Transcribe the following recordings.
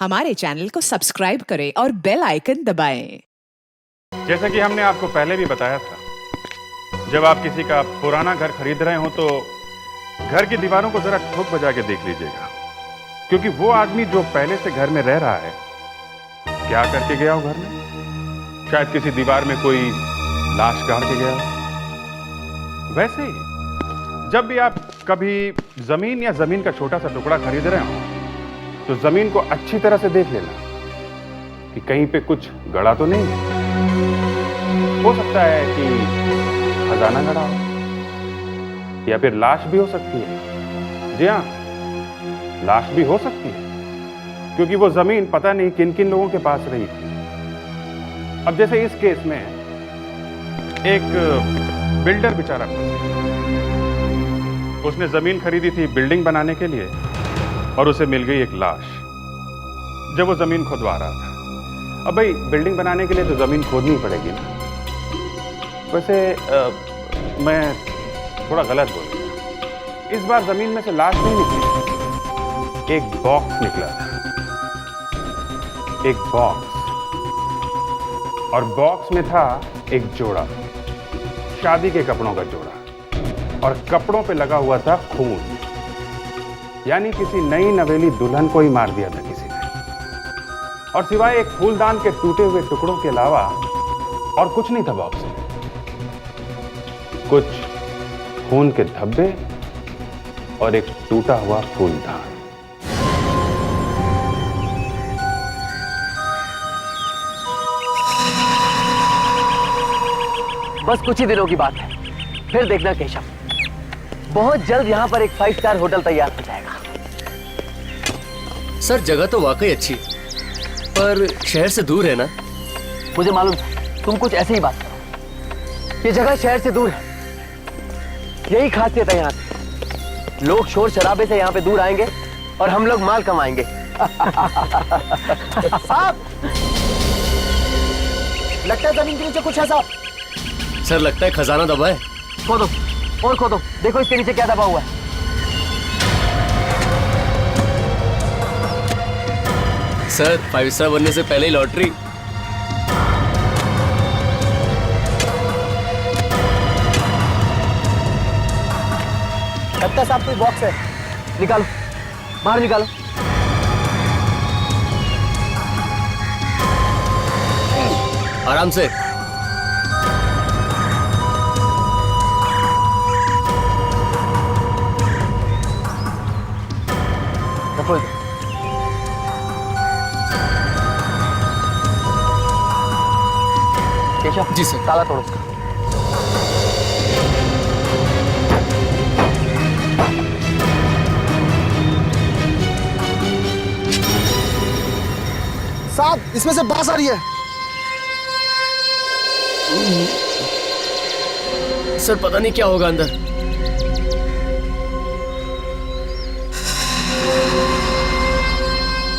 हमारे चैनल को सब्सक्राइब करें और बेल आइकन दबाएं। जैसा कि हमने आपको पहले भी बताया था, जब आप किसी का पुराना घर खरीद रहे हो तो घर की दीवारों को जरा ठोक बजा के देख लीजिएगा, क्योंकि वो आदमी जो पहले से घर में रह रहा है, क्या करके गया हो घर में? शायद किसी दीवार में कोई लाश गाड़ के गया हो। वैसे ही जब भी आप कभी जमीन या जमीन का छोटा सा टुकड़ा खरीद रहे हो तो जमीन को अच्छी तरह से देख लेना कि कहीं पे कुछ गड़ा तो नहीं है। हो सकता है कि खजाना गड़ा हो, या फिर लाश भी हो सकती है। जी हाँ, लाश भी हो सकती है, क्योंकि वो जमीन पता नहीं किन किन लोगों के पास रही थी। अब जैसे इस केस में एक बिल्डर बेचारा उसने जमीन खरीदी थी बिल्डिंग बनाने के लिए, और उसे मिल गई एक लाश जब वो जमीन खुदवा रहा था। अब भाई बिल्डिंग बनाने के लिए तो जमीन खोदनी पड़ेगी ना। वैसे मैं थोड़ा गलत बोल रहा। इस बार जमीन में से लाश नहीं निकली, एक बॉक्स निकला था। एक बॉक्स, और बॉक्स में था एक जोड़ा, शादी के कपड़ों का जोड़ा, और कपड़ों पे लगा हुआ था खून। यानी किसी नई नवेली दुल्हन को ही मार दिया था किसी ने। और सिवाय एक फूलदान के टूटे हुए टुकड़ों के अलावा और कुछ नहीं था बॉक्स में। कुछ खून के धब्बे और एक टूटा हुआ फूलदान। बस कुछ ही दिनों की बात है, फिर देखना केशव, बहुत जल्द यहाँ पर एक 5 स्टार होटल तैयार हो जाएगा। सर जगह तो वाकई अच्छी, पर शहर से दूर है ना? मुझे मालूम था, तुम कुछ ऐसे ही बात करो। ये जगह शहर से दूर है, यही खासियत है यहाँ की। लोग शोर शराबे से यहाँ पे दूर आएंगे और हम लोग माल कमाएंगे। साहब, लगता है जमीन के नीचे कुछ है साहब। सर लगता है खजाना दबा है। खोदो और खोदो, देखो इसके नीचे क्या दबा हुआ है। सर 5 स्टार बनने से पहले ही लॉटरी। लगता है साहब कोई बॉक्स है, निकालो, बाहर निकालो। आराम से। केशव जी सर। ताला तोड़ो उसका। साहब, इसमें से बास आ रही है। सर पता नहीं क्या होगा अंदर।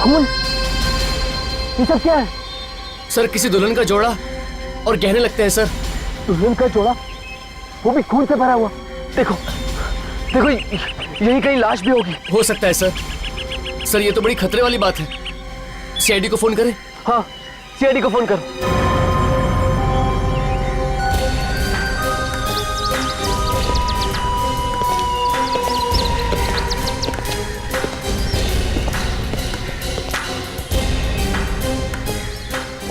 खून, ये सब क्या है? सर किसी दुल्हन का जोड़ा और गहने लगते हैं सर। दुल्हन का जोड़ा, वो भी खून से भरा हुआ। देखो देखो, यही कहीं लाश भी होगी। हो सकता है सर। सर ये तो बड़ी खतरे वाली बात है। सीआईडी को फोन करें? हाँ, सीआईडी को फोन करो।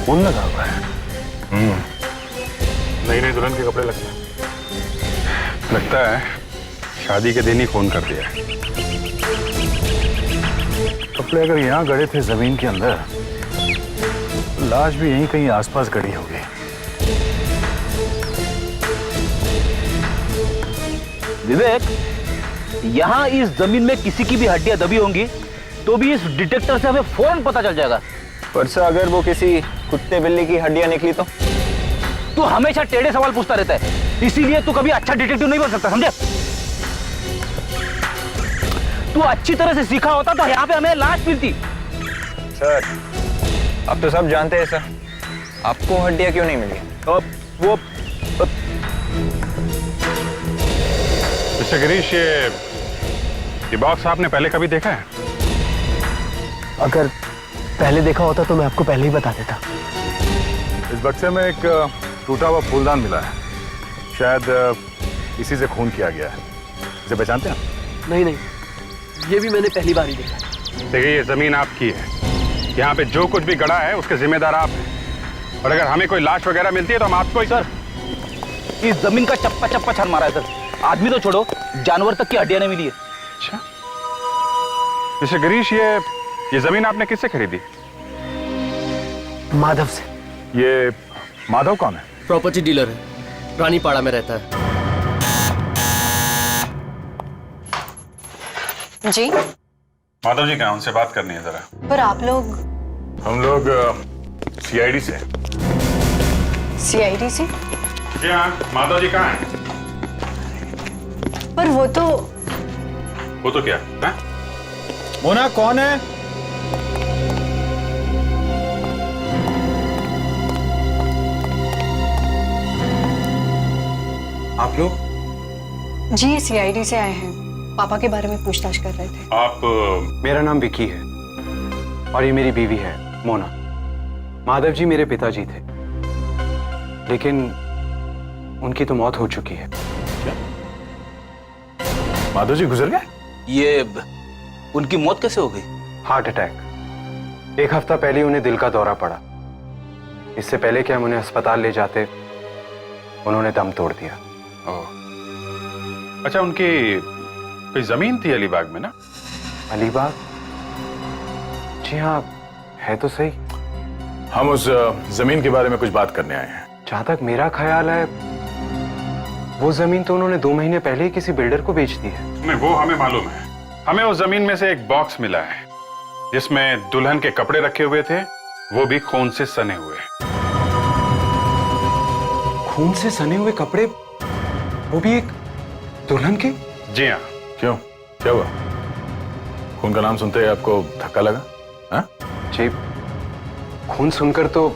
खून लगा हुआ है। नई नई दुल्हन के कपड़े लगते हैं। लगता है शादी के दिन ही खून कर दिया है। कपड़े अगर यहाँ गड़े थे जमीन के अंदर, लाश भी यहीं कहीं आसपास गड़ी होगी। विवेक, यहाँ इस जमीन में किसी की भी हड्डियां दबी होंगी तो भी इस डिटेक्टर से हमें फौरन पता चल जाएगा। पर सर, अगर वो किसी कुत्ते बिल्ली की हड्डियां निकली तो? तू हमेशा टेढ़े सवाल पूछता रहता है, इसीलिए तू कभी अच्छा डिटेक्टिव नहीं बन सकता, समझे? तू अच्छी तरह से सीखा होता तो यहाँ पे हमें लाश मिलती। सर, अब तो सब जानते हैं सर, आपको हड्डियां क्यों नहीं मिली? वो मिस्टर गिरीश, ये बॉक्स आपने पहले कभी देखा है? अगर पहले देखा होता तो मैं आपको पहले ही बता देता। इस बक्से में एक टूटा हुआ फूलदान मिला है, शायद इसी से खून किया गया है। इसे पहचानते हैं? नहीं नहीं, ये भी मैंने पहली बार ही देखा। देखिए, ये जमीन आपकी है, यहाँ पे जो कुछ भी गड़ा है उसके जिम्मेदार आप हैं। और अगर हमें कोई लाश वगैरह मिलती है तो हम आपको ही। सर, इस जमीन का चप्पा चप्पा छान मारा है सर। आदमी तो छोड़ो, जानवर तक की हड्डियां नहीं मिली है। अच्छा मिस्टर गिरीश, ये जमीन आपने किससे खरीदी? माधव से। ये माधव कौन है? प्रॉपर्टी डीलर है, रानीपाड़ा में रहता है। जी माधव जी कहाँ? उनसे बात करनी है जरा। पर आप लोग हम लोग सीआईडी से। सीआईडी से? जी हाँ, माधव जी कहाँ हैं? पर वो तो क्या है? मोना कौन है? आप लोग? जी सीआईडी से आए हैं, पापा के बारे में पूछताछ कर रहे थे। आप मेरा नाम विकी है और ये मेरी बीवी है मोना। माधव जी मेरे पिताजी थे, लेकिन उनकी तो मौत हो चुकी है। माधव जी गुजर गए? ये उनकी मौत कैसे हो गई? Heart attack. एक हफ्ता पहले उन्हें दिल का दौरा पड़ा। इससे पहले कि हम उन्हें अस्पताल ले जाते, उन्होंने दम तोड़ दिया। अच्छा, उनकी कोई जमीन थी अलीबाग में ना? अलीबाग? जी हाँ, है तो सही। हम उस जमीन के बारे में कुछ बात करने आए हैं। जहां तक मेरा ख्याल है, वो जमीन तो उन्होंने 2 महीने पहले ही किसी बिल्डर को बेच दी है। नहीं, वो हमें मालूम है। हमें उस जमीन में से एक बॉक्स मिला है जिसमें दुल्हन के कपड़े रखे हुए थे, वो भी खून से सने हुए। खून से सने हुए कपड़े, वो भी एक दुल्हन के? जी हाँ। क्यों, क्या हुआ? खून का नाम सुनते ही आपको धक्का लगा? हाँ? जी, खून सुनकर तो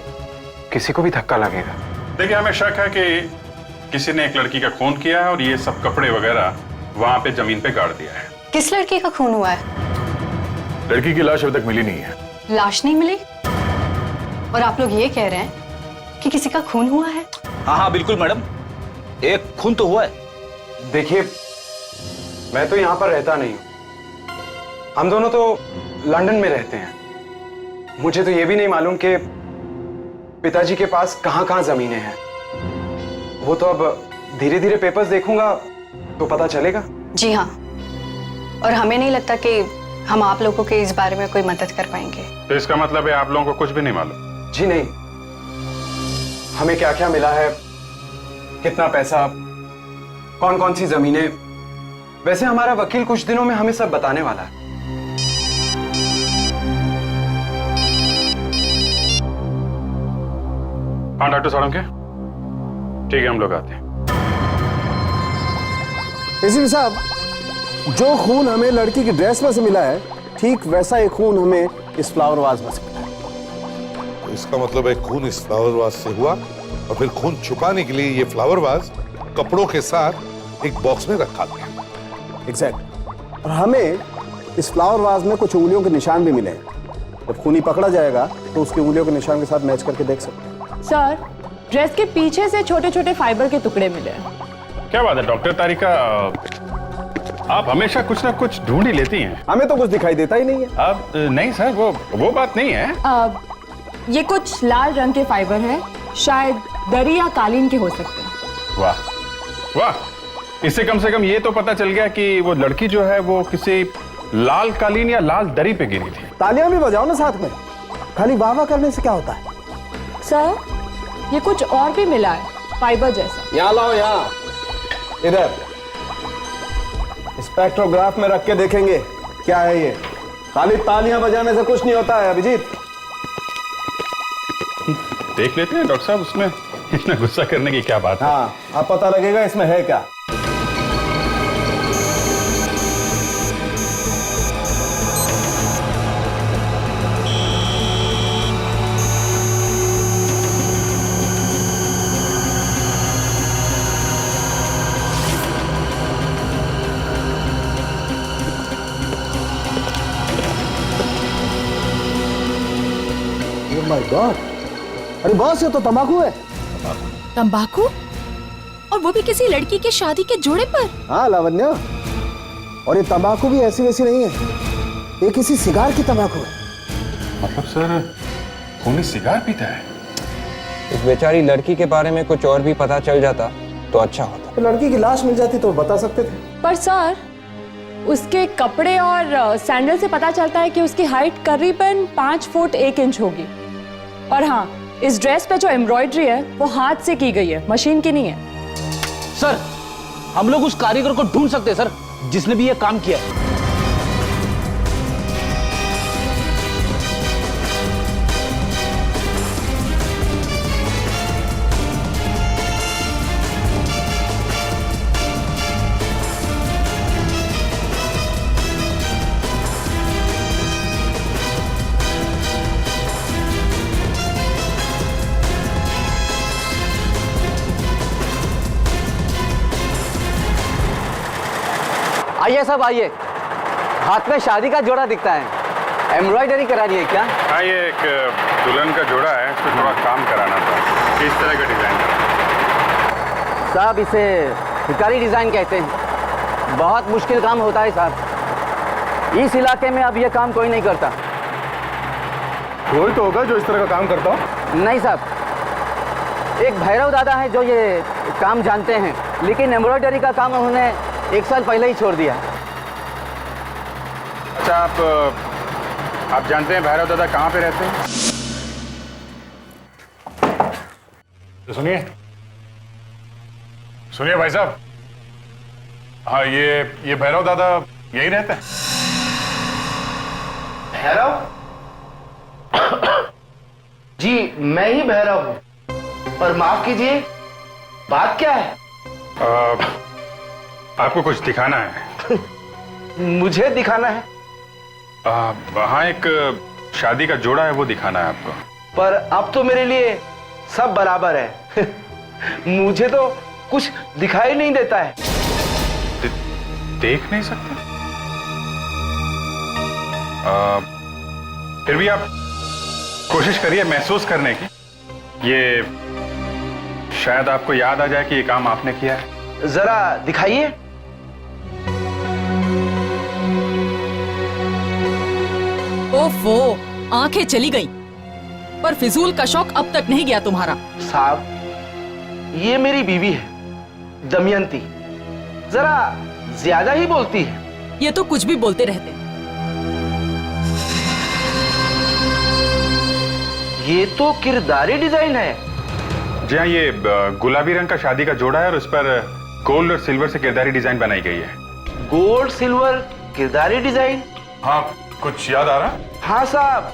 किसी को भी धक्का लगेगा। देखिए, हमें शक है कि किसी ने एक लड़की का खून किया है और ये सब कपड़े वगैरह वहां पे जमीन पे गाड़ दिया है। किस लड़की का खून हुआ है? लड़की की लाश अभी तक मिली नहीं है। लाश नहीं मिली और आप लोग ये कह रहे हैं कि किसी का खून हुआ है? हाँ हाँ बिल्कुल मैडम, एक खून तो हुआ है। देखिए, मैं तो यहाँ पर रहता नहीं हूँ। हम दोनों तो लंदन में रहते हैं। मुझे तो ये भी नहीं मालूम कि पिताजी के पास कहाँ कहाँ जमीनें हैं। वो तो अब धीरे धीरे पेपर्स देखूंगा तो पता चलेगा। जी हाँ, और हमें नहीं लगता कि हम आप लोगों के इस बारे में कोई मदद कर पाएंगे। तो इसका मतलब है आप लोगों को कुछ भी नहीं मालूम? जी नहीं, हमें क्या क्या मिला है, कितना पैसा, कौन कौन सी जमीनें। वैसे हमारा वकील कुछ दिनों में हमें सब बताने वाला है। हाँ डॉक्टर साहब, ठीक है, हम लोग आते हैं। एसीपी साहब, जो खून हमें लड़की की ड्रेस में से मिला है, ठीक वैसा ही खून हमें इस फ्लावर वाज में से मिला है। तो इसका मतलब है खून इस फ्लावर वाज से हुआ और फिर खून छुपाने के लिए ये फ्लावर वाज कपड़ों के साथ एक बॉक्स में रखा गया। एग्जैक्ट। और हमें इस फ्लावर वाज में कुछ उंगलियों के निशान भी मिले हैं। जब खूनी पकड़ा जाएगा तो उसकी उंगलियों के निशान के साथ मैच करके देख सकते हैं। सर, ड्रेस के पीछे से छोटे छोटे फाइबर के टुकड़े मिले। क्या बात है डॉक्टर तारिका, आप हमेशा कुछ ना कुछ ढूंढ ही लेती हैं। हमें तो कुछ दिखाई देता ही नहीं है। अब नहीं सर, वो बात नहीं है। ये कुछ लाल रंग के फाइबर हैं, शायद दरी या कालीन के हो सकते हैं। वाह वाह, इससे कम से कम ये तो पता चल गया कि वो लड़की जो है वो किसी लाल कालीन या लाल दरी पे गिरी थी। तालियां भी बजाओ ना साथ में, खाली वाह वाह करने से क्या होता है? सर, ये कुछ और भी मिला है, फाइबर जैसा। यहाँ लाओ, यहाँ इधर स्पेक्ट्रोग्राफ में रख के देखेंगे क्या है ये। खाली तालियां बजाने से कुछ नहीं होता है अभिजीत। देख लेते हैं डॉक्टर साहब, उसमें इतना गुस्सा करने की क्या बात है? हाँ, अब पता लगेगा इसमें है क्या। माय गॉड, अरे बॉस ये तो तंबाकू है। तंबाकू? और वो भी किसी लड़की के शादी के जोड़े पर? हाँ लावण्य, और ये तंबाकू भी ऐसी वैसी नहीं है, ये किसी सिगार की तंबाकू है। मतलब सर खूनी सिगार पीता है? इस बेचारी लड़की के बारे में कुछ और भी पता चल जाता तो अच्छा होता। तो लड़की की लाश मिल जाती तो बता सकते थे। पर सर उसके कपड़े और सैंडल से पता चलता है कि उसकी हाइट करीबन 5 फुट 1 इंच होगी। और हाँ, इस ड्रेस पे जो एम्ब्रॉयडरी है वो हाथ से की गई है, मशीन की नहीं है। सर हम लोग उस कारीगर को ढूंढ सकते हैं सर, जिसने भी ये काम किया है। आइए सब आइए, हाथ में शादी का जोड़ा दिखता है, एम्ब्रॉयडरी करानी है क्या? हाँ, ये एक दुल्हन का जोड़ा है, इसको थोड़ा काम कराना था। किस तरह का डिजाइन है? साहब इसे हिकारी डिजाइन कहते हैं, बहुत मुश्किल काम होता है साहब। इस इलाके में अब ये काम कोई नहीं करता। कोई तो होगा जो इस तरह का काम करता हो। नहीं साहब, एक भैरव दादा है जो ये काम जानते हैं, लेकिन एम्ब्रॉयडरी का काम उन्होंने 1 साल पहले ही छोड़ दिया। अच्छा, आप जानते हैं भैरव दादा कहाँ पे रहते हैं? तो सुनिए भाई साहब, हाँ ये भैरव दादा यही रहते हैं। भैरव? जी मैं ही भैरव हूँ, पर माफ कीजिए, बात क्या है? आपको कुछ दिखाना है। मुझे दिखाना है? वहाँ एक शादी का जोड़ा है, वो दिखाना है आपको। पर अब तो मेरे लिए सब बराबर है। मुझे तो कुछ दिखाई नहीं देता है। देख नहीं सकते? फिर भी आप कोशिश करिए महसूस करने की। ये शायद आपको याद आ जाए कि ये काम आपने किया है। जरा दिखाइए। ओफो, आंखें चली गईं। पर फिजूल का शौक अब तक नहीं गया तुम्हारा। साहब, ये मेरी बीवी है, दमयंती। जरा ज्यादा ही बोलती है। ये तो कुछ भी बोलते रहते। ये तो किरदारी डिजाइन है। जी हाँ, ये गुलाबी रंग का शादी का जोड़ा है और उस पर गोल्ड और सिल्वर से किरदारी डिजाइन बनाई गई है। गोल्ड सिल्वर किरदारी डिजाइन? हाँ, कुछ याद आ रहा? हाँ साहब,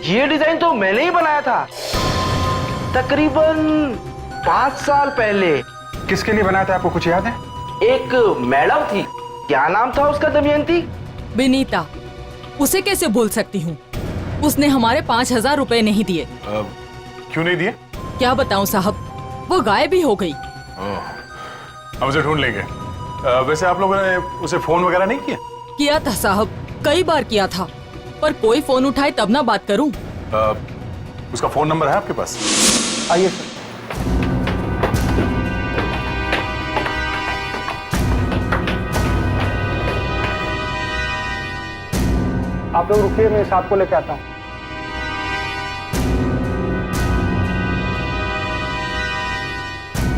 ये डिजाइन तो मैंने ही बनाया था, तकरीबन 5 साल पहले। किसके लिए बनाया था, आपको कुछ याद है? एक मैडम थी, क्या नाम था उसका? दमयंती? विनीता। उसे कैसे भूल सकती हूँ, उसने हमारे 5000 रुपए नहीं दिए। क्यों नहीं दिए? क्या बताऊं साहब, वो गायब ही हो गई। हम उसे ढूंढ लेंगे। वैसे आप लोगों ने उसे फोन वगैरह नहीं किया? किया था साहब, कई बार किया था, पर कोई फोन उठाए तब ना बात करूं। उसका फोन नंबर है आपके पास? आइए सर। आप लोग रुकिए, मैं साहब को लेकर आता हूँ।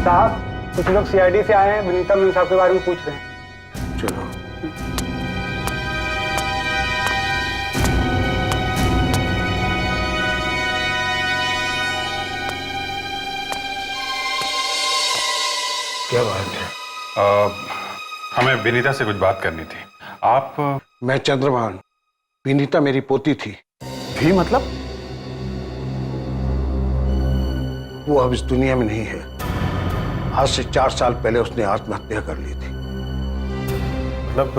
साहब, कुछ लोग सीआईडी से आए हैं, विनीता मीम साहब के बारे में पूछ रहे हैं। चलो। क्या बात है? हमें विनीता से कुछ बात करनी थी। आप? मैं चंद्रभान, विनीता मेरी पोती थी। भी मतलब? वो अब इस दुनिया में नहीं है। आज से 4 साल पहले उसने आत्महत्या कर ली थी। मतलब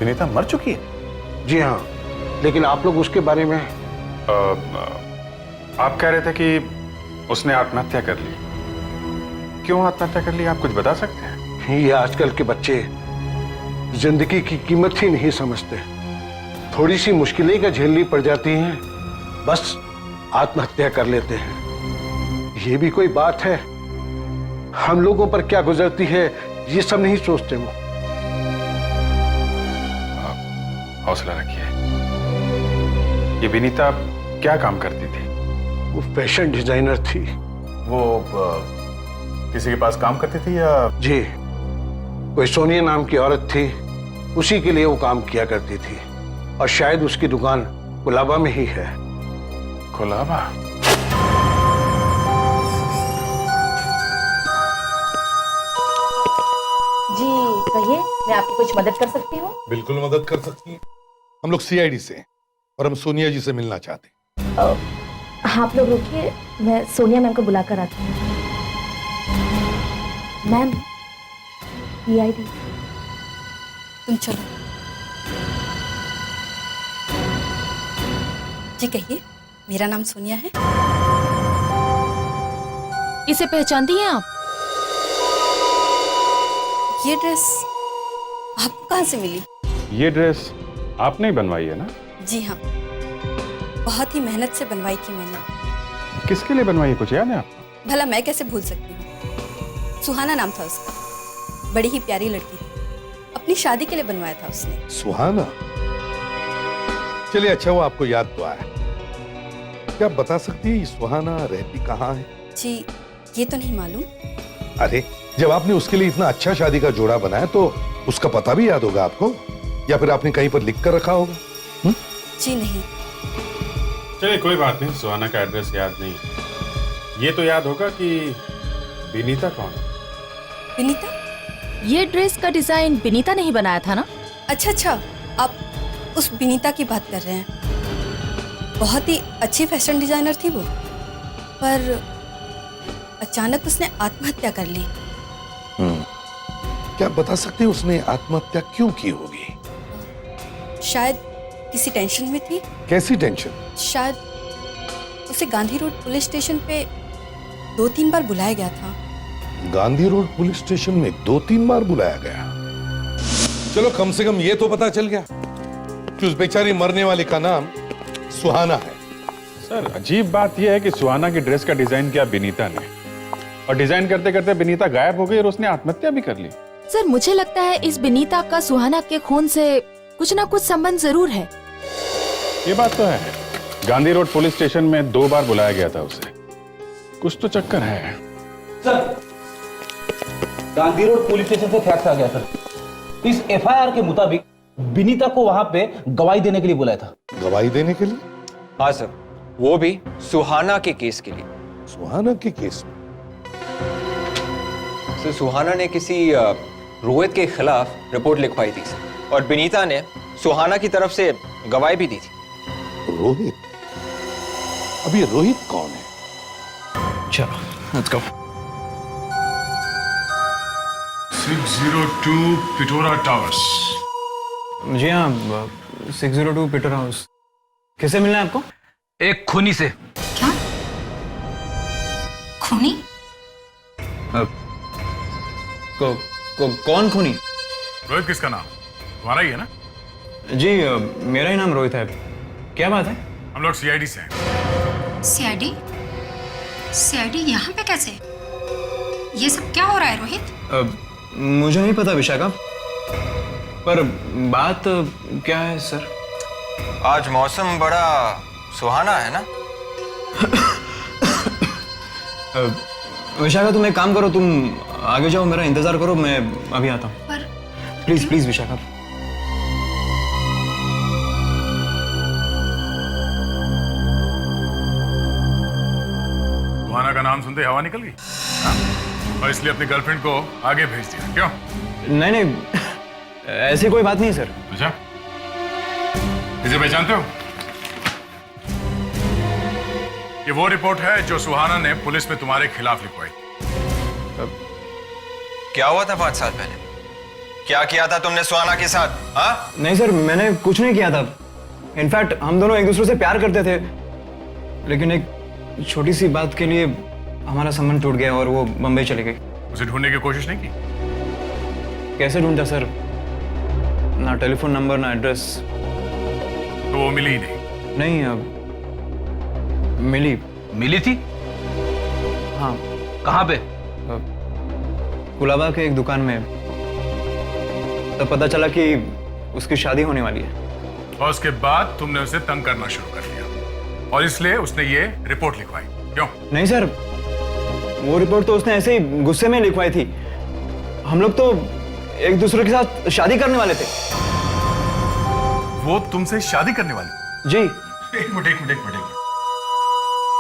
विनीता मर चुकी है? जी हाँ, लेकिन आप लोग उसके बारे में आप कह रहे थे कि उसने आत्महत्या कर ली। क्यों आत्महत्या कर ली, आप कुछ बता सकते हैं? ये आजकल के बच्चे जिंदगी की कीमत ही नहीं समझते। थोड़ी सी मुश्किलें का झेलनी पड़ जाती हैं, बस आत्महत्या कर लेते हैं। ये भी कोई बात है? हम लोगों पर क्या गुजरती है ये सब नहीं सोचते वो। हौसला रखिए। ये विनीता क्या काम करती थी? वो फैशन डिजाइनर थी। वो किसी के पास काम करती थी या? जी, कोई सोनिया नाम की औरत थी, उसी के लिए वो काम किया करती थी। और शायद उसकी दुकान कुलाबा में ही है। कुलाबा? जी कहिए, मैं आपकी कुछ मदद कर सकती हूँ? बिल्कुल मदद कर सकती हैं। हम लोग सीआईडी से हैं और हम सोनिया जी से मिलना चाहते हैं। आप लोग रुकिए, मैं सोनिया मैम को बुलाकर आती हूँ। Ma'am, CID. तुम चलो। जी कहिए, मेरा नाम सोनिया है। इसे पहचानती हैं आप? ये ड्रेस आपको कहाँ से मिली? ये ड्रेस आपने ही बनवाई है ना? जी हाँ, बहुत ही मेहनत से बनवाई थी मैंने। किसके लिए बनवाई है, कुछ याद है आपको? भला मैं कैसे भूल सकती हूँ। सुहाना नाम था उसका, बड़ी ही प्यारी लड़की थी। अपनी शादी के लिए बनवाया था उसने। सुहाना? चलिए अच्छा वो आपको याद तो आया। क्या आप बता सकती है सुहाना रहती कहाँ है? जी ये तो नहीं मालूम। अरे जब आपने उसके लिए इतना अच्छा शादी का जोड़ा बनाया तो उसका पता भी याद होगा आपको, या फिर आपने कहीं पर लिख कर रखा होगा? जी नहीं। चलिए कोई बात नहीं, सुहाना का एड्रेस याद नहीं, ये तो याद होगा कि विनीता कौन है। विनीता? ये ड्रेस का डिजाइन विनीता ने ही बनाया था ना? अच्छा अच्छा, आप उस विनीता की बात कर रहे हैं। बहुत ही अच्छी फैशन डिजाइनर थी वो, पर अचानक उसने आत्महत्या कर ली। क्या बता सकते हैं उसने आत्महत्या क्यों की होगी? शायद किसी टेंशन में थी। कैसी टेंशन? शायद उसे गांधी रोड पुलिस स्टेशन पे 2-3 बार बुलाया गया था। गांधी रोड पुलिस स्टेशन में 2-3 बार बुलाया गया? चलो कम से कम ये तो पता चल गया कि उस बेचारी मरने वाली का नाम सुहाना है। सर अजीब बात यह है कि सुहाना की ड्रेस का डिजाइन किया विनीता ने, और डिजाइन करते करते विनीता गायब हो गई और उसने आत्महत्या भी कर ली। सर मुझे लगता है इस विनीता का सुहाना के खून से कुछ ना कुछ संबंध जरूर है। ये बात तो है, गांधी रोड पुलिस स्टेशन में 2 बार बुलाया गया था उसे, कुछ तो चक्कर है। Sir Gandhi road police station से फैक्स आ गया सर। इस एफआईआर के मुताबिक विनीता को वहां पे गवाही देने के लिए बुलाया था। गवाही देने के लिए? हाँ सर, वो भी सुहाना के केस के लिए। सुहाना के केस में? सर सुहाना ने किसी रोहित के खिलाफ रिपोर्ट लिखवाई थी सर, और विनीता ने सुहाना की तरफ से गवाही भी दी थी। रोहित? अब ये रोहित कौन है? चलो लेट्स गो। 602 पिटोरा टावर्स। जी हाँ, 602 पीटर हाउस। किसे मिलना है आपको? एक खूनी से। क्या? खूनी? कौन खूनी? रोहित किसका नाम? तुम्हारा ही है ना? जी मेरा ही नाम रोहित है। क्या बात है? हम लोग सीआईडी से हैं। सीआईडी? सीआईडी यहाँ पे कैसे? ये सब क्या हो रहा है रोहित? मुझे नहीं पता विशाखा, पर बात क्या है सर? आज मौसम बड़ा सुहाना है ना? विशाखा तुम एक काम करो, तुम आगे जाओ, मेरा इंतजार करो, मैं अभी आता हूँ। पर प्लीज प्लीज विशाखा। सुहाना का नाम सुनते हवा निकल गई, हाँ? और इसलिए अपनी गर्लफ्रेंड को आगे भेज दिया, क्यों? नहीं नहीं, ऐसी कोई बात नहीं सर। अच्छा, इसे पहचानते हो? ये वो रिपोर्ट है जो सुहाना ने पुलिस में तुम्हारे खिलाफ लिखवाई। क्या हुआ था 5 साल पहले? क्या किया था तुमने सुहाना के साथ? हाँ? नहीं सर, मैंने कुछ नहीं किया था। इनफैक्ट हम दोनों एक दूसरे से प्यार करते थे, लेकिन एक छोटी सी बात के लिए हमारा संबंध टूट गया और वो बंबई चली गई। उसे ढूंढने की कोशिश नहीं की? कैसे ढूंढता सर? ना टेलीफोन नंबर, ना एड्रेस। तो वो मिली ही नहीं? नहीं, मिली थी? हाँ। कहाँ पे? कुलाबा के एक दुकान में। तब पता चला कि उसकी शादी होने वाली है। और उसके बाद तुमने उसे तंग करना शुरू कर दिया और इसलिए उसने ये रिपोर्ट लिखवाई, क्यों? नहीं सर, वो रिपोर्ट तो उसने ऐसे ही गुस्से में लिखवाई थी। हम लोग तो एक दूसरे के साथ शादी करने वाले थे। वो तुमसे शादी करने वाली? जी। एक मिनट।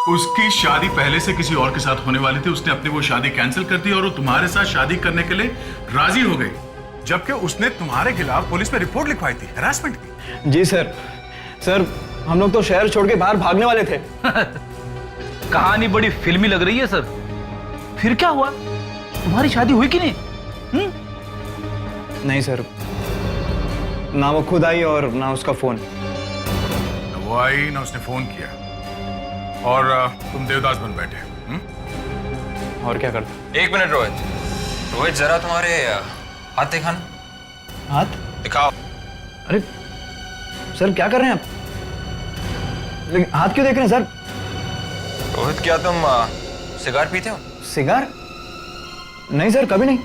उसकी शादी पहले से किसी और के साथ होने वाली थी, उसने अपनी वो शादी कैंसिल कर दी और वो तुम्हारे साथ शादी करने के लिए राजी हो गई, जबकि उसने तुम्हारे खिलाफ पुलिस में रिपोर्ट लिखवाई थी हैरेसमेंट की। जी सर, हम लोग तो शहर छोड़ के बाहर भागने वाले थे। कहानी बड़ी फिल्मी लग रही है सर। फिर क्या हुआ? तुम्हारी शादी हुई कि नहीं? नहीं सर, ना वो खुद आई और ना उसका फोन। ना वो आई ना उसने फोन किया और तुम देवदास बन बैठे। और क्या करता? एक मिनट रोहित, जरा तुम्हारे हाथ दिखाना। हाथ दिखाओ। अरे सर, क्या कर रहे हैं आप? लेकिन हाथ क्यों देख रहे हैं सर? रोहित, क्या तुम सिगार पीते हो? सिगार? नहीं सर, कभी नहीं।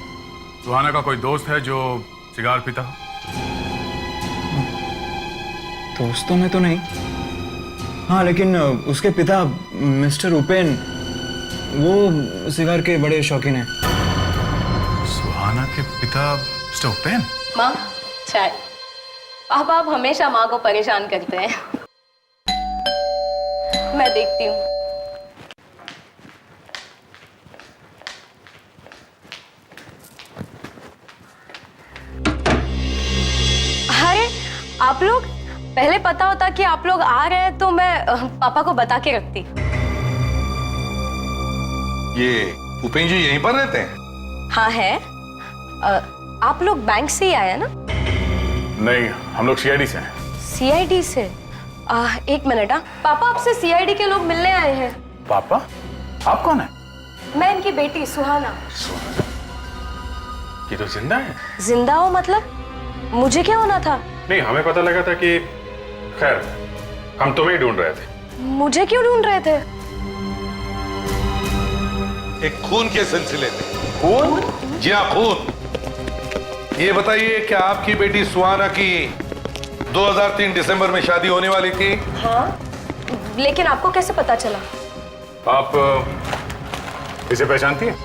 सुहाना का कोई दोस्त है जो सिगार पीता हो? दोस्तों में तो नहीं। हाँ, लेकिन उसके पिता मिस्टर उपेन, वो सिगार के बड़े शौकीन हैं। सुहाना के पिता मिस्टर उपेन? माँ, चाय। पापा आप हमेशा माँ को परेशान करते हैं। मैं देखती हूँ। अरे आप लोग, पहले पता होता कि आप लोग आ रहे हैं तो मैं पापा को बता के रखती। ये उपेन जी यहीं पर रहते हैं? हाँ है। आप लोग बैंक से ही आए हैं ना? नहीं, हम लोग सीआईडी से हैं। सीआईडी से? एक मिनट। पापा आपसे सीआईडी के लोग मिलने आए हैं। पापा? आप कौन है? मैं इनकी बेटी सुहाना। ये तो जिंदा है। जिंदा हो मतलब? मुझे क्या होना था? नहीं, हमें पता लगा था कि, खैर, हम तुम्हें ही ढूंढ रहे थे। मुझे क्यों ढूंढ रहे थे? एक खून के सिलसिले में। खून? जी हाँ, खून। ये बताइए, क्या आपकी बेटी सुहाना की 2003 दिसंबर में शादी होने वाली थी? हाँ, लेकिन आपको कैसे पता चला? आप इसे पहचानती हैं?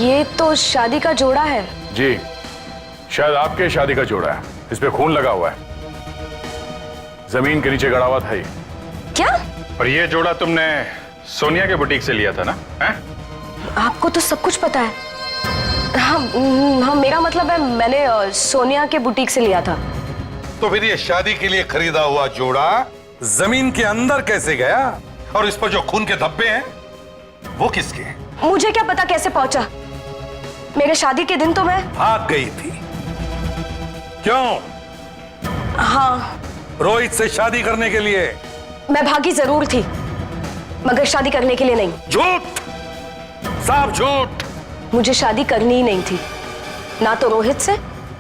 ये तो शादी का जोड़ा है। जी, शायद आपके शादी का जोड़ा है। इस पे खून लगा हुआ है, जमीन के नीचे गड़ा हुआ था ये। क्या? और ये जोड़ा तुमने सोनिया के बुटीक से लिया था ना? है? आपको तो सब कुछ पता है। हाँ, मेरा मतलब है मैंने सोनिया के बुटीक से लिया था। तो फिर ये शादी के लिए खरीदा हुआ जोड़ा जमीन के अंदर कैसे गया? और इस पर जो खून के धब्बे हैं वो किसके हैं? मुझे क्या पता कैसे पहुंचा। मेरे शादी के दिन तो मैं भाग गई थी। क्यों? हाँ, रोहित से शादी करने के लिए। मैं भागी जरूर थी, मगर शादी करने के लिए नहीं। झूठ, साफ झूठ। मुझे शादी करनी ही नहीं थी, ना तो रोहित से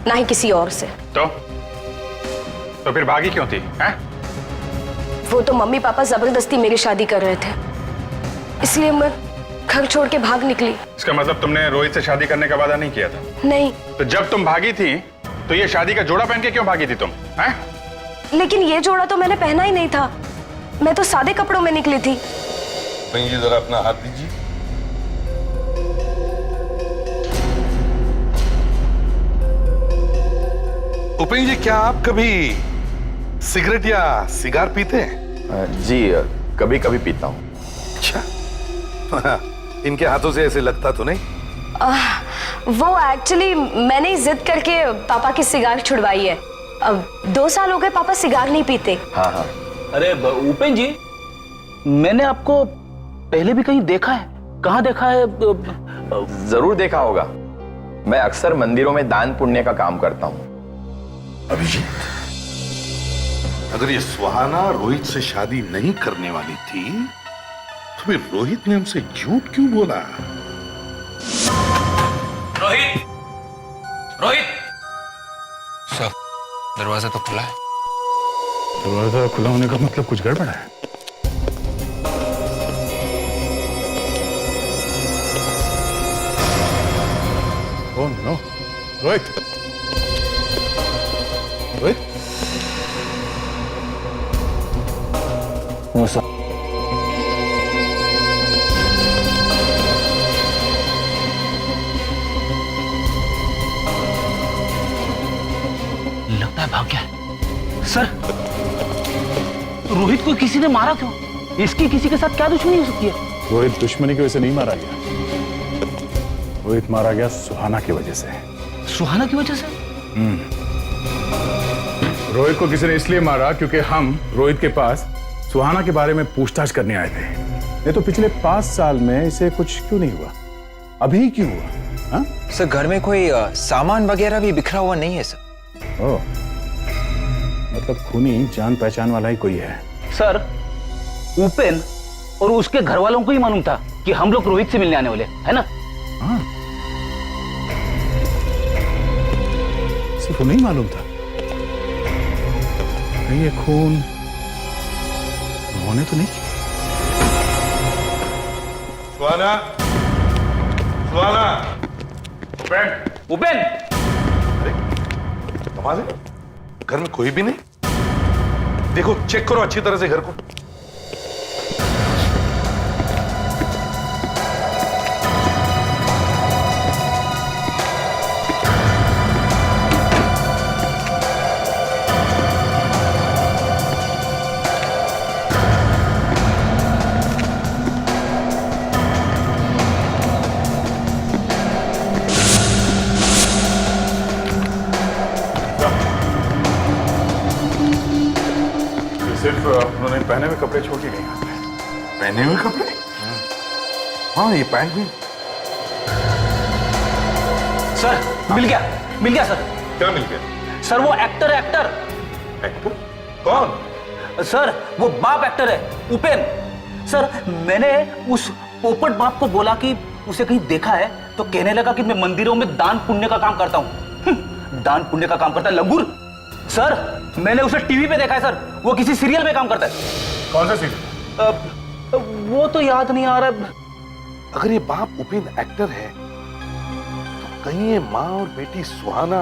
ना ही किसी और से। तो फिर भागी क्यों थी? हैं? वो तो मम्मी पापा जबरदस्ती मेरी शादी कर रहे थे, इसलिए मैं घर छोड़ के भाग निकली। इसका मतलब तुमने रोहित से शादी करने का वादा नहीं किया था? नहीं। तो जब तुम भागी थी तो ये शादी का जोड़ा पहन के क्यों भागी थी तुम? हैं? लेकिन ये जोड़ा तो मैंने पहना ही नहीं था, मैं तो सादे कपड़ों में निकली थी। जी जरा अपना हाथ दीजिए। उपेन जी, क्या आप कभी सिगरेट या सिगार पीते हैं? जी, कभी कभी पीता हूँ। अच्छा, इनके हाथों से ऐसे लगता तो नहीं? वो एक्चुअली मैंने ही जिद करके पापा की सिगार छुड़वाई है। अब 2 साल हो गए पापा सिगार नहीं पीते। हाँ हाँ। अरे उपेन जी, मैंने आपको पहले भी कहीं देखा है। कहाँ देखा है? जरूर देखा होगा। मैं अक्सर मंदिरों में दान पुण्य का काम करता हूँ। अभिजीत, अगर ये सुहाना रोहित से शादी नहीं करने वाली थी तो फिर रोहित ने हमसे झूठ क्यों बोला? रोहित, रोहित! सर, दरवाजा तो खुला है। दरवाजा खुला होने का मतलब कुछ गड़बड़ है। Rohit, Rohit, no sir. लगता है भाग गया है। सर, रोहित को किसी ने मारा क्यों? इसकी किसी के साथ क्या दुश्मनी हो सकती है? रोहित दुश्मनी की वजह से नहीं मारा गया, रोहित मारा गया सुहाना की वजह से। सुहाना की वजह से? रोहित को किसी ने इसलिए मारा क्योंकि हम रोहित के पास सुहाना के बारे में पूछताछ करने आए थे। नहीं तो पिछले 5 साल में इसे कुछ क्यों नहीं हुआ, अभी क्यों हुआ? हाँ सर, घर में कोई सामान वगैरह भी बिखरा हुआ नहीं है सर। ओह, मतलब खूनी जान पहचान वाला ही कोई है। सर, उपेन और उसके घर वालों को ही मालूम था कि हम लोग रोहित से मिलने आने वाले, है ना? हाँ, सिर्फ नहीं मालूम था। नहीं, ये खून उन्होंने तो नहीं किया। सुहाना, सुहाना, उपेन, उपेन! कमाल है, घर में कोई भी नहीं। देखो, चेक करो अच्छी तरह से घर को। सिर्फ उन्होंने पहने हुए कपड़े छोड़ के गए यहाँ पे। पहने हुए कपड़े? हाँ, ये पैंट भी। सर, मिल गया सर। क्या मिल गया? सर, वो एक्टर है, एक्टर। एक्टर? कौन? सर, वो बाप एक्टर है, उपेन। सर, मैंने उस पोपट बाप को बोला कि उसे कहीं देखा है, तो कहने लगा कि मैं मंदिरों में दान पुण्य का काम करता हूँ। दान पुण्य का काम करता है लंगूर। सर, मैंने उसे टीवी पे देखा है सर, वो किसी सीरियल में काम करता है। कौन सा सीरियल? वो तो याद नहीं आ रहा। अगर ये बाप उपेन एक्टर है, तो कहीं ये माँ और बेटी सुहाना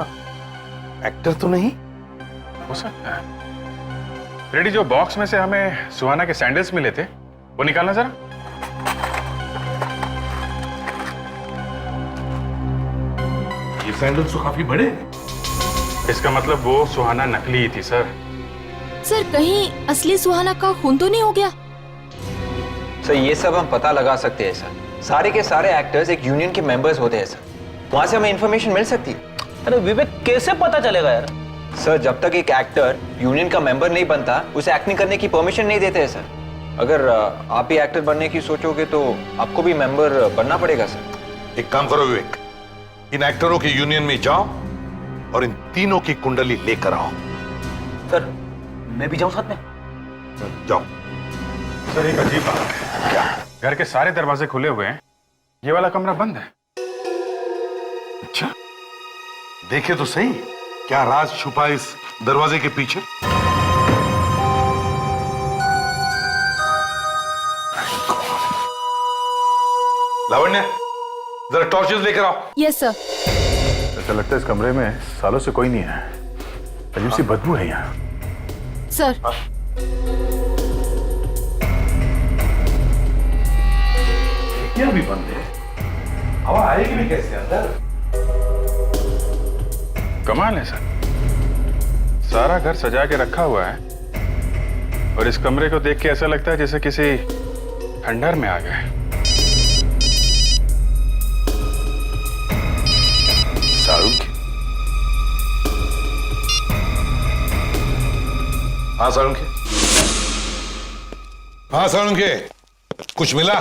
एक्टर तो नहीं हो सकता है। रेडी, जो बॉक्स में से हमें सुहाना के सैंडल्स मिले थे, वो निकालना जरा। ये सैंडल्स तो काफी बड़े हैं। इसका मतलब वो सुहाना नकली ही थी सर। सर, कहीं असली सुहाना का खून तो नहीं हो गया? सर, ये सब हम पता लगा सकते हैं सर। सारे के सारे एक्टर्स एक यूनियन के मेंबर्स होते हैं सर, वहां से हमें इंफॉर्मेशन मिल सकती है। अरे विवेक, कैसे पता चलेगा यार? सर, जब तक एक एक्टर यूनियन का मेंबर नहीं बनता, उसे एक्टिंग करने की परमिशन नहीं देते हैं सर। अगर आप भी एक्टर बनने की सोचोगे तो आपको भी मेंबर बनना पड़ेगा सर। एक काम करो विवेक, इन एक्टरों के यूनियन में जाओ और इन तीनों की कुंडली लेकर आओ। सर, मैं भी जाऊं साथ में? जाओ। सर, एक अजीब बात है। क्या? घर के सारे दरवाजे खुले हुए हैं, ये वाला कमरा बंद है। अच्छा, देखे तो सही, क्या राज छुपा इस दरवाजे के पीछे? लावण्य, जरा टॉर्चेस लेकर आओ। Yes sir. ऐसा लगता है इस कमरे में सालों से कोई नहीं है, अजीब सी बदबू है यहाँ। सर, खिड़कियां भी बंद है, हवा आएगी भी कैसे अंदर? कमाल है सर, सारा घर सजा के रखा हुआ है और इस कमरे को देख के ऐसा लगता है जैसे किसी खंडहर में आ गए। सारुंखे। हाँ सारुंखे, हाँ सारुंखे, कुछ मिला?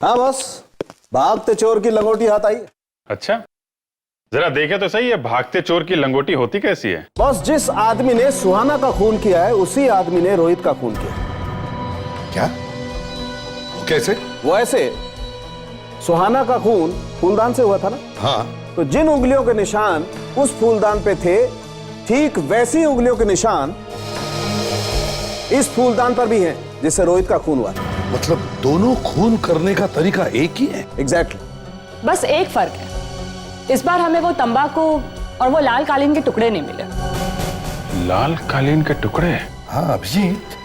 हाँ बस, भागते चोर की लंगोटी हाथ आई। अच्छा, जरा देखे तो सही है, भागते चोर की लंगोटी होती कैसी है? बस जिस आदमी ने सुहाना का खून किया है, उसी आदमी ने रोहित का खून किया। क्या? वो कैसे? वो ऐसे, सुहाना का खून खूनदान से हुआ था ना? हाँ। तो जिन उंगलियों के निशान उस फूलदान पे थे, ठीक वैसी उंगलियों के निशान इस फूलदान पर भी हैं, जिससे रोहित का खून हुआ। मतलब दोनों खून करने का तरीका एक ही है? एग्जैक्टली। बस एक फर्क है, इस बार हमें वो तंबाकू और वो लाल कालीन के टुकड़े नहीं मिले। लाल कालीन के टुकड़े? हाँ अभिजीत,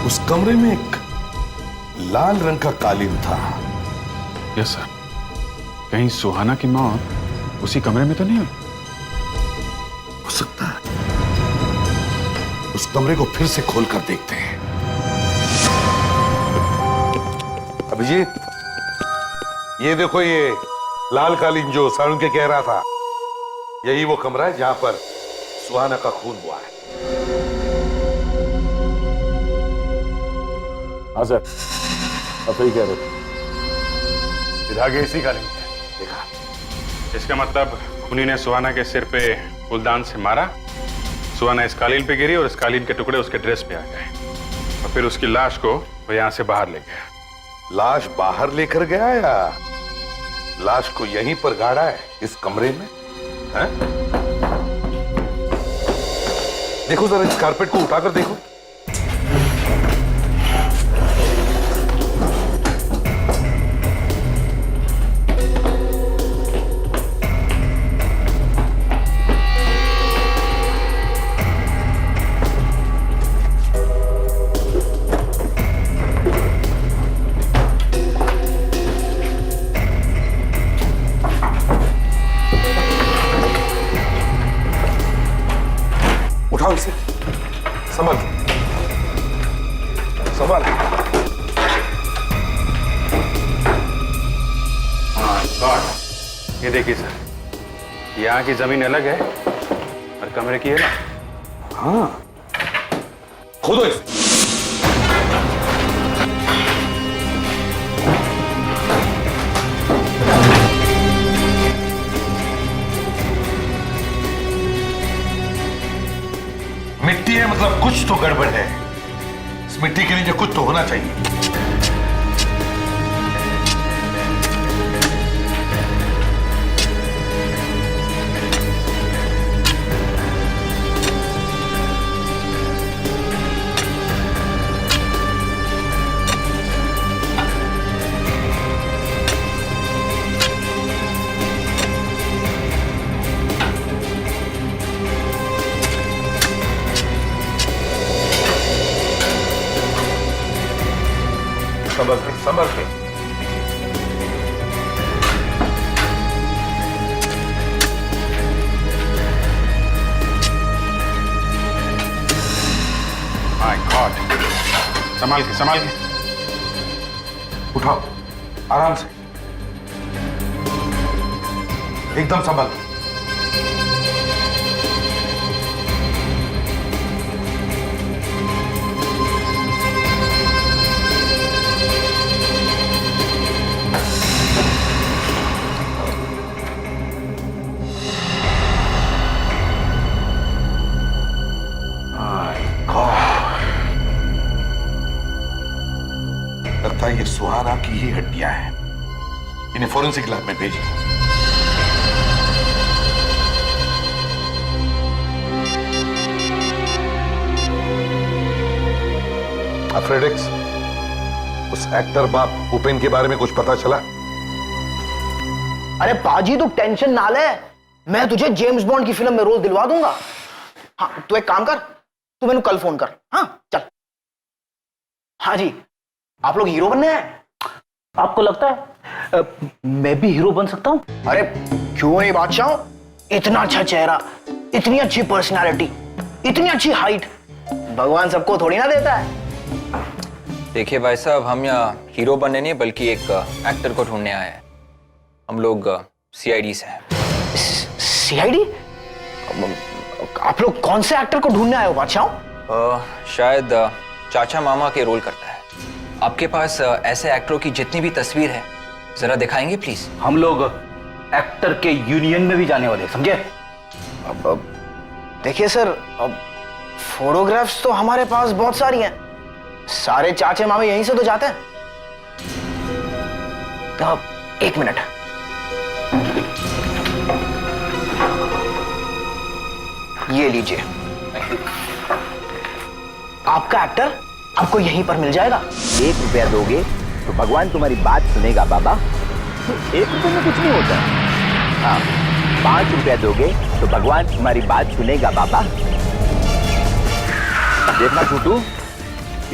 उस कमरे में एक लाल रंग का कालीन था। Yes sir. कहीं सुहाना की मौत उसी कमरे में तो नहीं हुई? हो सकता है। उस कमरे को फिर से खोल कर देखते हैं। अभिजीत, ये देखो, ये लाल कालीन जो सारुण के कह रहा था, यही वो कमरा है जहां पर सुहाना का खून हुआ है। हाँ सर, आप सही कह रहे थे। धागे इसी कालीन पे देखा। इसका मतलब खूनी ने सुहाना के सिर पे फूलदान से मारा, सुहाना इस कालीन पे गिरी और इस कालीन के टुकड़े उसके ड्रेस पे आ गए और फिर उसकी लाश को वो यहां से बाहर ले गया। लाश बाहर लेकर गया या लाश को यहीं पर गाड़ा है इस कमरे में? है? देखो जरा इस कारपेट को उठाकर देखो। उठाओ इसे, संभाल संभाल। ये देखिए सर, यहाँ की जमीन अलग है और कमरे की अलग। हाँ, खोदो इसे। मिट्टी है मतलब कुछ तो गड़बड़ है। इस मिट्टी के नीचे कुछ तो होना चाहिए। संभल के। माय गॉड, संभाल के संभाल के। उठाओ आराम से, एकदम संभल के। लगता है ये सुहाना की ही हड्डियां हैं। इन्हें फोरेंसिक लैब में भेजिए। फ्रेडिक्स, उस एक्टर बाप उपेन के बारे में कुछ पता चला? अरे पाजी तू टेंशन ना ले, मैं तुझे जेम्स बॉन्ड की फिल्म में रोल दिलवा दूंगा। हाँ तू एक काम कर, तू मैंने कल फोन कर। हाँ चल। हाँ जी, आप लोग हीरो बनने हैं? आपको लगता है मैं भी हीरो बन सकता हूं? अरे क्यों नहीं बादशाह, इतना अच्छा चेहरा, इतनी अच्छी पर्सनालिटी, इतनी अच्छी हाइट, भगवान सबको थोड़ी ना देता है। देखिए भाई साहब, हम यहाँ हीरो बनने नहीं बल्कि एक एक्टर को ढूंढने आए हैं। हम लोग सीआईडी से हैं। सीआईडी? आप लोग कौन से एक्टर को ढूंढने आए हो बादशाह? शायद चाचा मामा के रोल करता है। आपके पास ऐसे एक्टरों की जितनी भी तस्वीर है जरा दिखाएंगे प्लीज। हम लोग एक्टर के यूनियन में भी जाने वाले, समझे? अब देखिए सर, अब फोटोग्राफ्स तो हमारे पास बहुत सारी हैं। सारे चाचे मामे यहीं से तो जाते हैं। तो एक मिनट, ये लीजिए। आपका एक्टर आपको यहीं पर मिल जाएगा। 1 रुपया दोगे तो भगवान तुम्हारी बात सुनेगा बाबा। 1 रुपये में कुछ नहीं होता। हाँ, 5 रुपया दोगे तो भगवान तुम्हारी बात सुनेगा बाबा। देखना छोटू,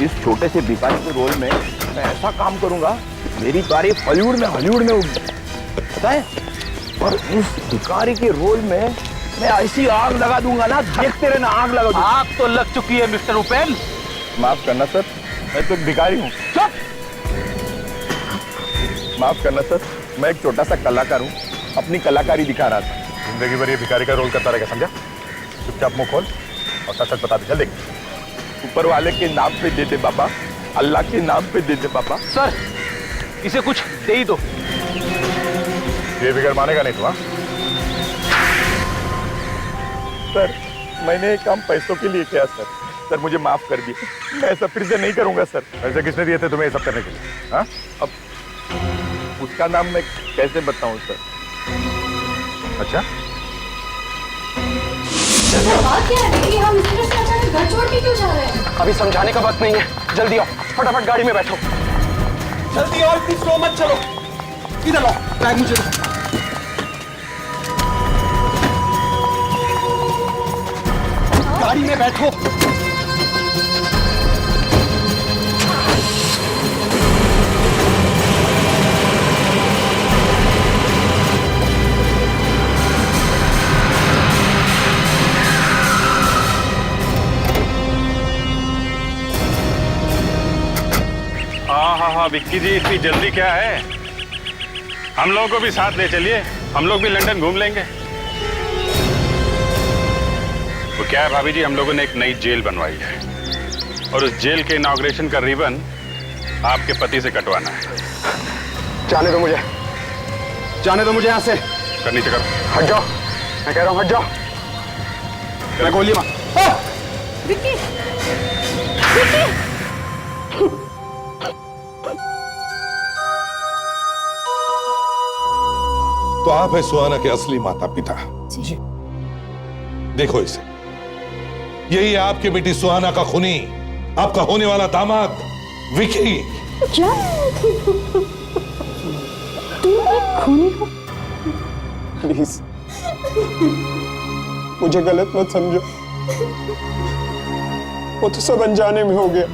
इस छोटे से भिखारी के रोल में मैं ऐसा काम करूंगा, मेरी तारीफ हॉलीवुड में होगी, पता है? और इस भिखारी के रोल में मैं ऐसी आग लगा दूंगा ना, देखते रहना, आग लगा दूंगा। आग तो लग चुकी है मिस्टर उपेन। माफ करना सर, मैं तो एक भिखारी हूँ। चुप! माफ करना सर, मैं एक छोटा सा कलाकार हूँ, अपनी कलाकारी दिखा रहा था। जिंदगी भर ये भिखारी का रोल करता रहेगा, समझा? चुपचाप मुंह खोल और सच सच बता दे, जल्दी। ऊपर वाले के नाम पे दे दे बाबा, अल्लाह के नाम पे दे दे बाबा। सर, इसे कुछ दे ही दो। ये बिगड़ मानेगा नहीं तो? हाँ सर, मैंने ये काम पैसों के लिए किया सर। सर मुझे माफ कर दिए, मैं ऐसा फिर से नहीं करूंगा सर। पैसे किसने दिए थे तुम्हें ये सब करने के लिए? हाँ? अब उसका नाम मैं कैसे बताऊं सर? अच्छा, बात क्या है कि हम इस तरह से अचानक घर छोड़ के क्यों जा रहे हैं? अभी समझाने का वक्त नहीं है, जल्दी आओ, फटाफट गाड़ी में बैठो। जल्दी और इतनी स्लो मत चलो। इधर लो, बैग मुझे दो। गाड़ी में बैठो। हाँ विक्की जी, इतनी जल्दी क्या है? हम लोगों को भी साथ ले चलिए, हम लोग भी लंदन घूम लेंगे। वो क्या है भाभी जी, हम लोगों ने एक नई जेल बनवाई है और उस जेल के इनॉग्रेशन का रिबन आपके पति से कटवाना है। जाने दो मुझे, जाने दो मुझे यहाँ से। कर नीचे करो। हट जाओ, मैं कह रहा हूँ हट जाओ। मैं गोली मार। विक्की, विक्की। तो आप है सुहाना के असली माता पिता। जी। देखो इसे, यही है आपकी बेटी सुहाना का खूनी, आपका होने वाला दामाद विकी। क्या? तुम एक खूनी हो? प्लीज मुझे गलत मत समझो, वो तो सब अनजाने में हो गया।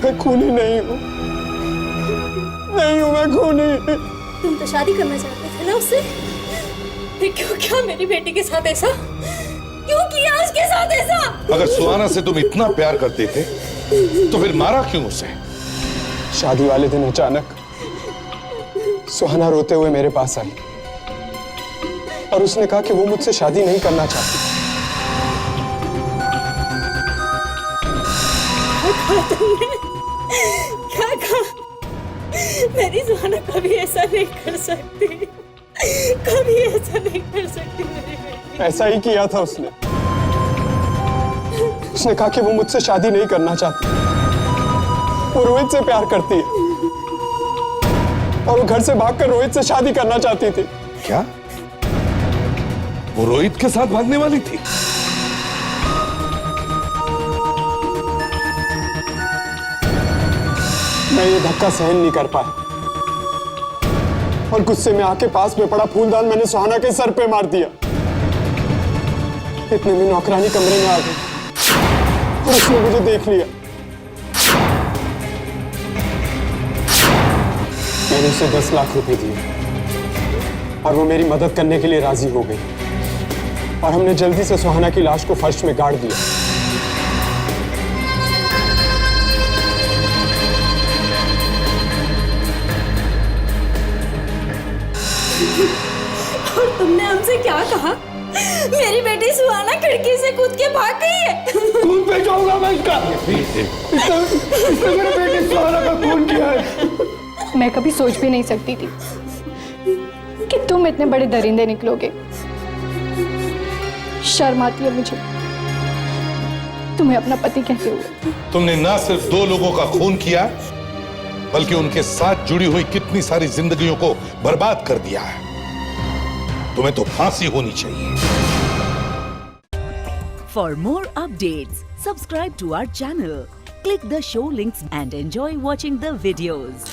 मैं खूनी नहीं हूं, नहीं हूं मैं खूनी। तुम तो शादी करना चाहते थे ना उससे, फिर क्यों क्या मेरी बेटी के साथ ऐसा? क्यों किया उसके साथ ऐसा? अगर सुहाना से तुम इतना प्यार करते थे तो फिर मारा क्यों उसे? शादी वाले दिन अचानक सुहाना रोते हुए मेरे पास आई और उसने कहा कि वो मुझसे शादी नहीं करना चाहती। क्या कहा? मेरी सुहाना कभी ऐसा नहीं कर सकती, कभी ऐसा नहीं कर सकती मेरी बेटी। ऐसा ही किया था उसने कहा कि वो मुझसे शादी नहीं करना चाहती, वो रोहित से प्यार करती है और वो घर से भागकर रोहित से शादी करना चाहती थी। क्या वो रोहित के साथ भागने वाली थी? मैं ये धक्का सहन नहीं कर पाया और गुस्से में आके पास में पड़ा फूलदान मैंने सुहाना के सर पे मार दिया। इतने में नौकरानी कमरे में आ गई और उसने मुझे देख लिया। मैंने उसे 10 लाख रुपए दिए और वो मेरी मदद करने के लिए राजी हो गई और हमने जल्दी से सुहाना की लाश को फर्श में गाड़ दिया। और तुमने हमसे क्या कहा? मेरी बेटी सुहाना खिड़की से कूद के भाग गई है। खून पे जाऊंगा मैं इसका। इसने मेरे बेटी सुहाना का खून किया है। मैं कभी सोच भी नहीं सकती थी कि तुम इतने बड़े दरिंदे निकलोगे। शर्म आती है मुझे तुम्हें अपना पति कहते हुए। तुमने ना सिर्फ 2 लोगों का खून किया बल्कि उनके साथ जुड़ी हुई कितनी सारी जिंदगियों को बर्बाद कर दिया है। तुम्हें तो फांसी होनी चाहिए। For more updates, subscribe to our channel, click the show links and enjoy watching the videos.